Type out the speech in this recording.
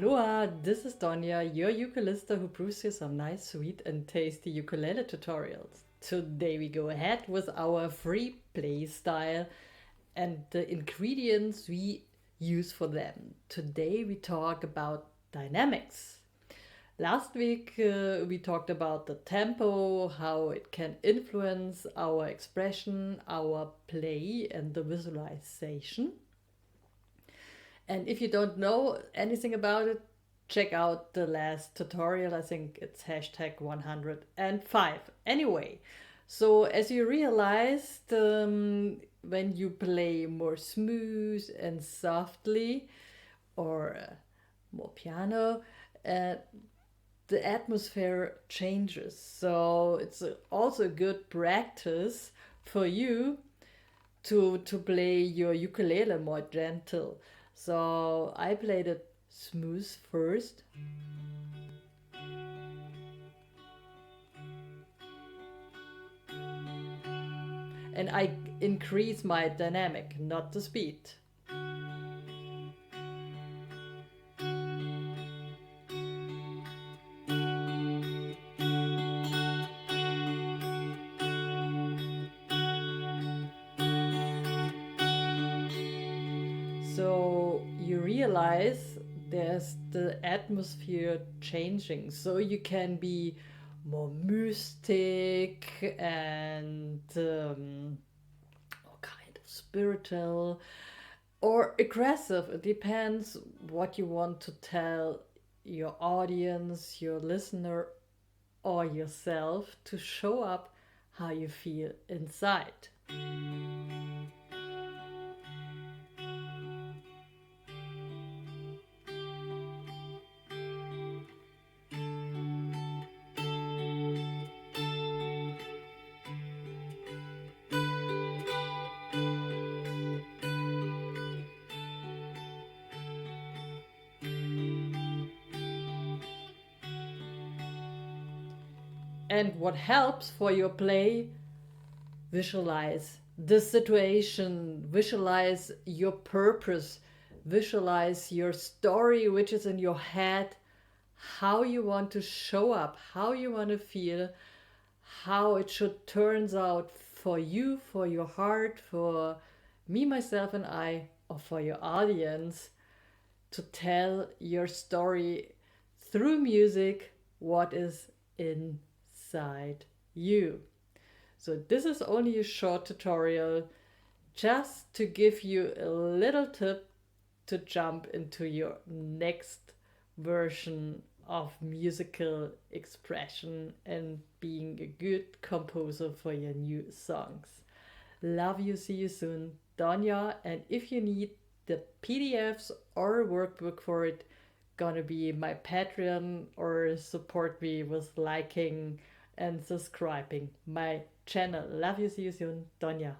Aloha, this is Donya, your ukelista who brews you some nice, sweet and tasty ukulele tutorials. Today we go ahead with our free play style and the ingredients we use for them. Today we talk about dynamics. Last week we talked about the tempo, how it can influence our expression, our play and the visualization. And if you don't know anything about it, check out the last tutorial. I think it's hashtag 105. Anyway, so as you realized, when you play more smooth and softly or more piano, the atmosphere changes. So it's also good practice for you to play your ukulele more gentle. So I played it smooth first. And I increase my dynamic, not the speed. So you realize there's the atmosphere changing. So you can be more mystic and kind of spiritual or aggressive. It depends what you want to tell your audience, your listener, or yourself to show up how you feel inside. And what helps for your play, visualize the situation, visualize your purpose, visualize your story which is in your head, how you want to show up, how you want to feel, how it should turn out for you, for your heart, for me, myself and I, or for your audience, to tell your story through music, what is inside you. So this is only a short tutorial just to give you a little tip to jump into your next version of musical expression and being a good composer for your new songs. Love you, see you soon, Donya. And if you need the PDFs or a workbook for it, gonna be my Patreon or support me with liking and subscribing my channel. Love you, see you soon, Donya.